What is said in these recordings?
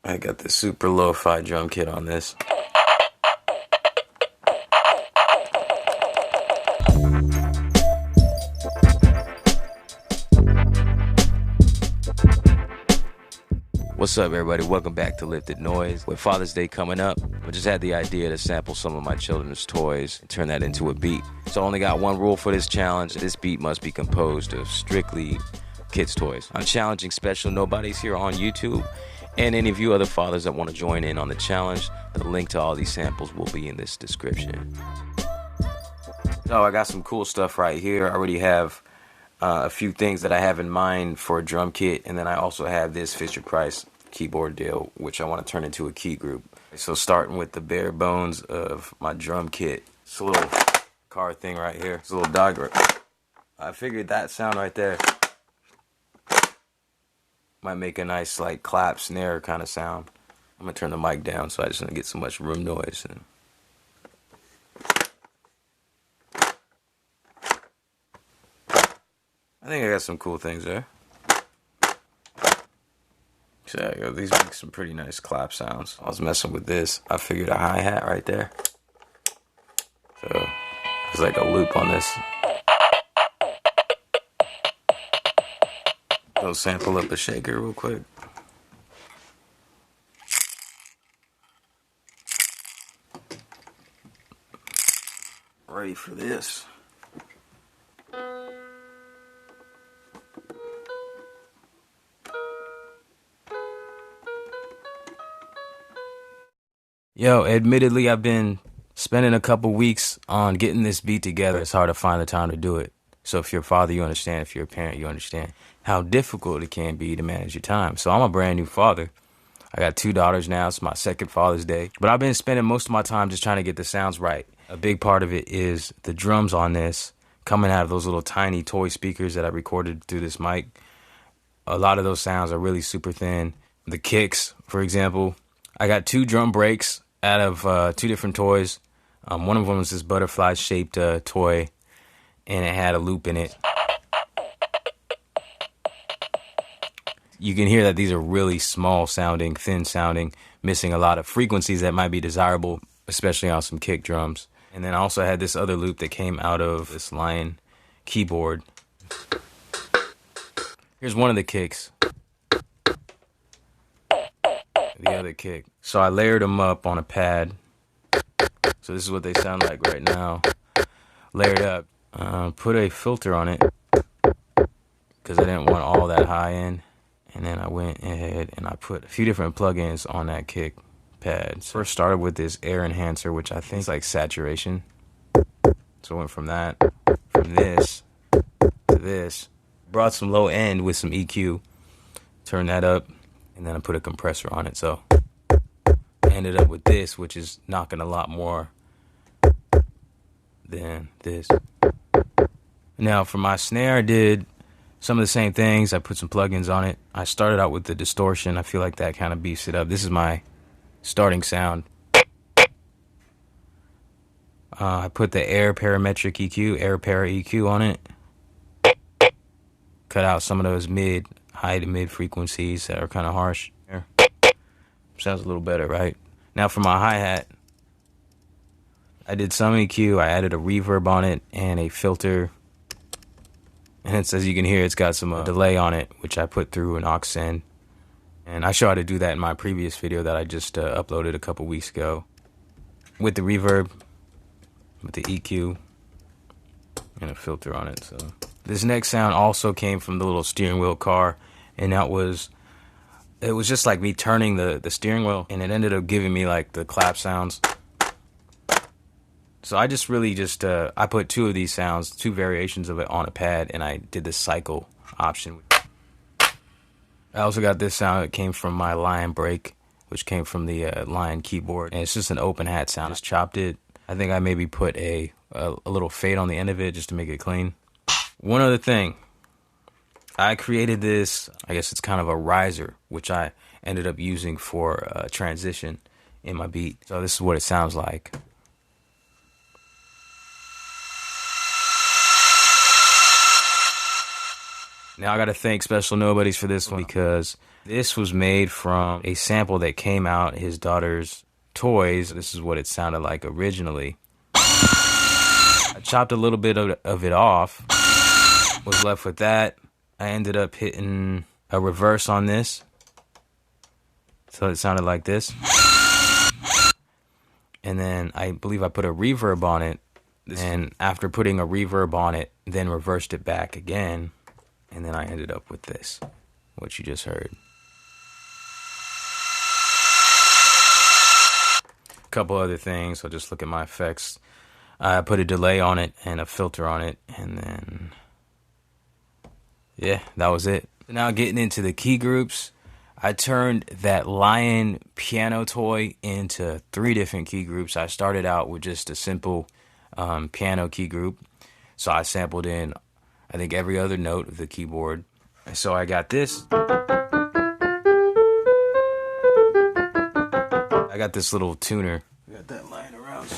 I got the super lo-fi drum kit on this. What's up, everybody? Welcome back to Lifted Noise. With Father's Day coming up, I just had the idea to sample some of my children's toys and turn that into a beat. So I only got one rule for this challenge. This beat must be composed of strictly kids' toys. I'm challenging Special Nobodies here on YouTube, and any of you other fathers that want to join in on the challenge. The link to all these samples will be in this description. So I got some cool stuff right here. I already have a few things that I have in mind for a drum kit, and then I also have this Fisher-Price keyboard deal, which I want to turn into a key group. So starting with the bare bones of my drum kit, it's a little car thing right here. It's a little dog. I figured that sound right there might make a nice like clap snare kind of sound. I'm gonna turn the mic down so I just don't get so much room noise. And I think I got some cool things there. So these make some pretty nice clap sounds. I was messing with this. I figured a hi-hat right there. So there's like a loop on this. Go sample up a shaker real quick. Ready for this. Yo, admittedly, I've been spending a couple weeks on getting this beat together. It's hard to find the time to do it. So if you're a father, you understand. If you're a parent, you understand how difficult it can be to manage your time. So I'm a brand new father. I got 2 daughters now. It's my second Father's Day. But I've been spending most of my time just trying to get the sounds right. A big part of it is the drums on this coming out of those little tiny toy speakers that I recorded through this mic. A lot of those sounds are really super thin. The kicks, for example, I got 2 drum breaks out of 2 different toys. One of them was this butterfly-shaped toy, and it had a loop in it. You can hear that these are really small sounding, thin sounding, missing a lot of frequencies that might be desirable, especially on some kick drums. And then I also had this other loop that came out of this Lion keyboard. Here's one of the kicks. The other kick. So I layered them up on a pad. So this is what they sound like right now. Layered up. Put a filter on it because I didn't want all that high end. And then I went ahead and I put a few different plugins on that kick pad. So first started with this air enhancer, which I think is like saturation. So I went from that, from this to this. Brought some low end with some EQ. Turned that up. And then I put a compressor on it, so I ended up with this, which is knocking a lot more than this. Now, for my snare, I did some of the same things. I put some plugins on it. I started out with the distortion. I feel like that kind of beefs it up. This is my starting sound. I put the air parametric EQ, air para EQ on it. Cut out some of those high to mid frequencies that are kind of harsh. Sounds a little better, right? Now for my hi-hat, I did some EQ. I added a reverb on it and a filter. And it's, as you can hear, it's got some delay on it, which I put through an aux send. And I showed how to do that in my previous video that I just uploaded a couple weeks ago. With the reverb, with the EQ, and a filter on it. So this next sound also came from the little steering wheel car, and it was just like me turning the steering wheel, and it ended up giving me like the clap sounds. So I just really I put 2 of these sounds, 2 variations of it on a pad, and I did the cycle option. I also got this sound that came from my Lion break, which came from the Lion keyboard, and it's just an open hat sound. I just chopped it. I think I maybe put a little fade on the end of it just to make it clean. One other thing, I created this, I guess it's kind of a riser, which I ended up using for transition in my beat. So this is what it sounds like. Now I gotta thank Special Nobodies for this one because this was made from a sample that came out his daughter's toys. This is what it sounded like originally. I chopped a little bit of it off, was left with that. I ended up hitting a reverse on this, so it sounded like this. And then I believe I put a reverb on it, and after putting a reverb on it, then reversed it back again, and then I ended up with this, what you just heard. A couple other things, I'll just look at my effects. I put a delay on it and a filter on it, and then, yeah, that was it. Now getting into the key groups, I turned that Lion piano toy into 3 different key groups. I started out with just a simple piano key group. So I sampled in, I think, every other note of the keyboard. So I got this. I got this little tuner. I got that lying around.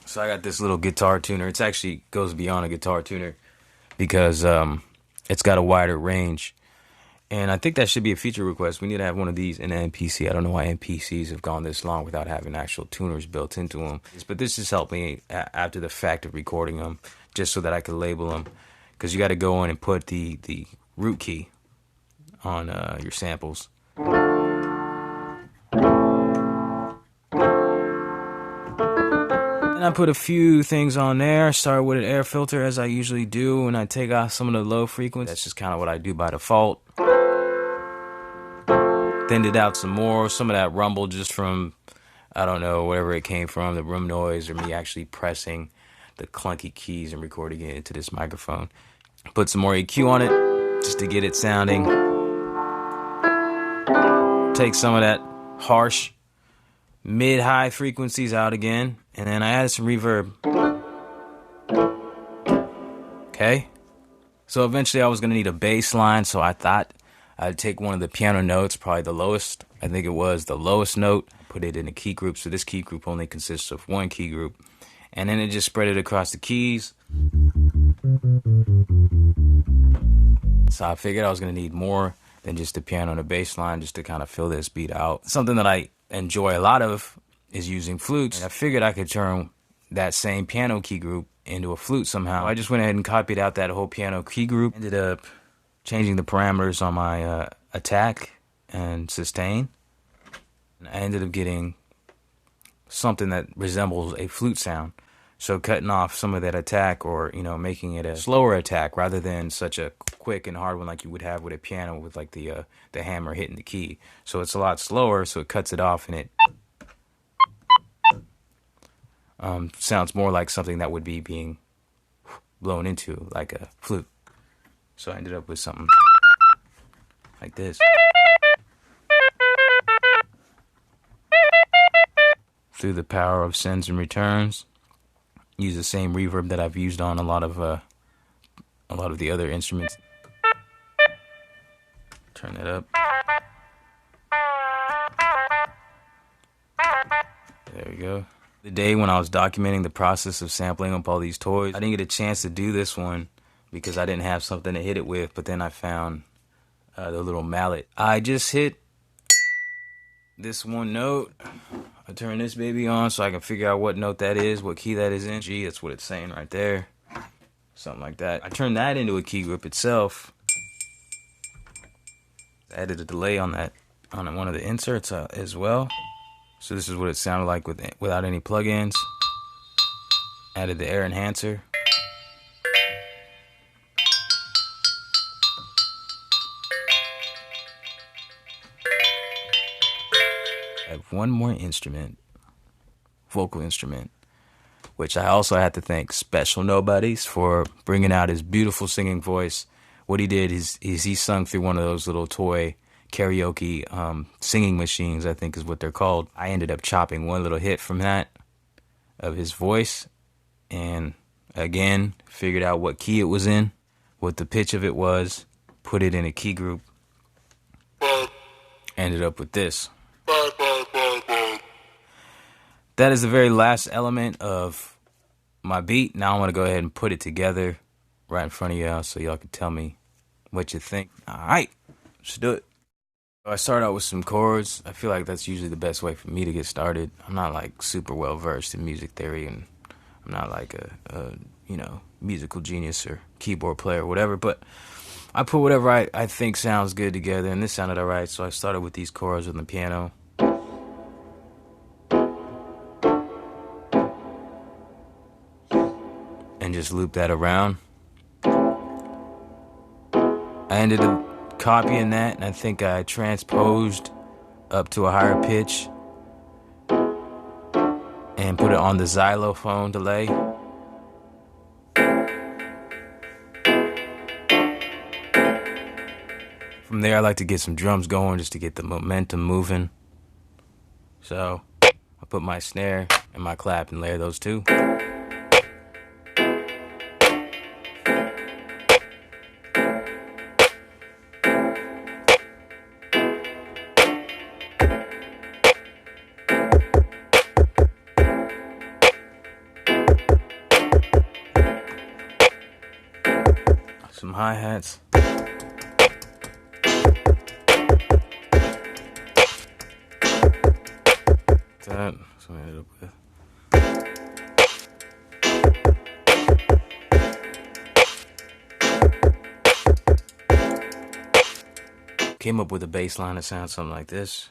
So I got this little guitar tuner. It actually goes beyond a guitar tuner because it's got a wider range. And I think that should be a feature request. We need to have one of these in an MPC. I don't know why MPCs have gone this long without having actual tuners built into them. But this has helped me after the fact of recording them, just so that I could label them. Because you got to go in and put the root key on your samples. And I put a few things on there. Start with an air filter as I usually do, and I take off some of the low frequencies. That's just kind of what I do by default. Thinned it out some more. Some of that rumble just from, I don't know, wherever it came from, the room noise or me actually pressing the clunky keys and recording it into this microphone. Put some more EQ on it just to get it sounding. Take some of that harsh mid-high frequencies out again, and then I added some reverb. Okay, so eventually I was gonna need a bass line, so I thought I'd take one of the piano notes, probably the lowest, I think it was the lowest note, put it in a key group. So this key group only consists of 1 key group, and then it just spread it across the keys. So I figured I was gonna need more than just the piano and the bass line just to kind of fill this beat out. Something that I enjoy a lot of is using flutes, and I figured I could turn that same piano key group into a flute somehow. I just went ahead and copied out that whole piano key group, ended up changing the parameters on my attack and sustain. And I ended up getting something that resembles a flute sound. So cutting off some of that attack, or, you know, making it a slower attack rather than such a quick and hard one like you would have with a piano with like the hammer hitting the key. So it's a lot slower, so it cuts it off, and it sounds more like something that would be being blown into, like a flute. So I ended up with something like this. Through the power of sends and returns, use the same reverb that I've used on a lot of the other instruments. Turn it up. There we go. The day when I was documenting the process of sampling up all these toys, I didn't get a chance to do this one because I didn't have something to hit it with, but then I found the little mallet. I just hit this one note. I turn this baby on so I can figure out what note that is, what key that is in. G, that's what it's saying right there. Something like that. I turned that into a key group itself. Added a delay on that, on one of the inserts as well. So this is what it sounded like without any plugins. Added the air enhancer. I have one more instrument, vocal instrument, which I also had to thank Special Nobodies for bringing out his beautiful singing voice. What he did is he sung through one of those little toy karaoke singing machines, I think is what they're called. I ended up chopping one little hit from that of his voice, and again figured out what key it was in, what the pitch of it was, put it in a key group, ended up with this. That is the very last element of my beat. Now I want to go ahead and put it together right in front of y'all so y'all can tell me what you think. All right, let's do it. I start out with some chords. I feel like that's usually the best way for me to get started. I'm not like super well versed in music theory, and I'm not like a musical genius or keyboard player or whatever, but I put whatever I think sounds good together, and this sounded alright, so I started with these chords on the piano. And just loop that around. I ended up copying that, and I think I transposed up to a higher pitch and put it on the xylophone delay. From there, I like to get some drums going just to get the momentum moving. So I put my snare and my clap and layer those two. Some hi-hats. That's what I ended up with. Came up with a bass line that sounds something like this.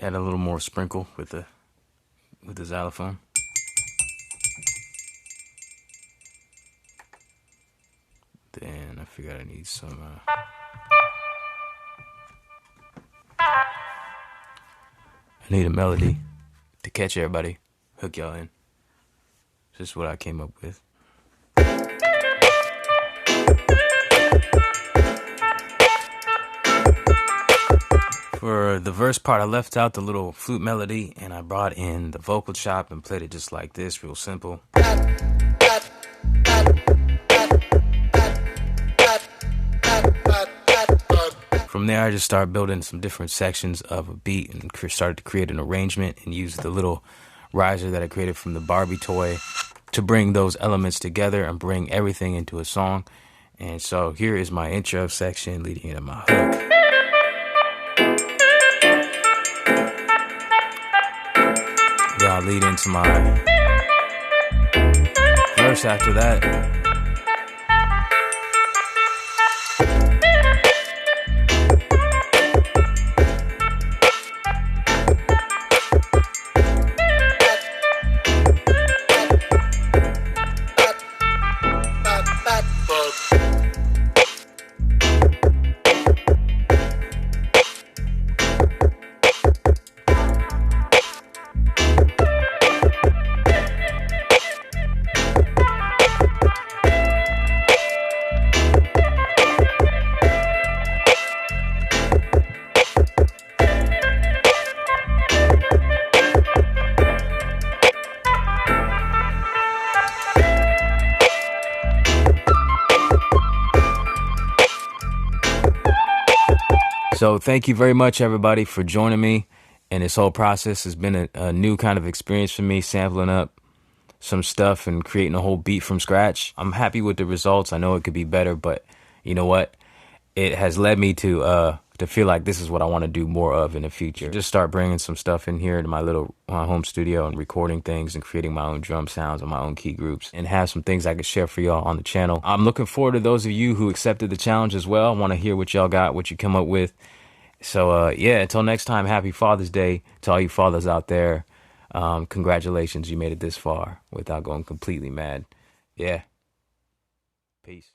Add a little more sprinkle with the xylophone. Then I figured I need some I need a melody to catch everybody, hook y'all in. This is what I came up with. For the verse part, I left out the little flute melody and I brought in the vocal chop and played it just like this, real simple. From there, I just started building some different sections of a beat and started to create an arrangement and use the little riser that I created from the Barbie toy to bring those elements together and bring everything into a song. And so here is my intro section leading into my hook. Then I'll lead into my verse after that. So thank you very much, everybody, for joining me. And this whole process has been a new kind of experience for me, sampling up some stuff and creating a whole beat from scratch. I'm happy with the results. I know it could be better, but you know what? It has led me to feel like this is what I want to do more of in the future. Just start bringing some stuff in here to my little home studio and recording things and creating my own drum sounds and my own key groups and have some things I could share for y'all on the channel. I'm looking forward to those of you who accepted the challenge as well. I want to hear what y'all got, what you come up with. So, yeah, until next time, happy Father's Day to all you fathers out there. Congratulations, you made it this far without going completely mad. Yeah. Peace.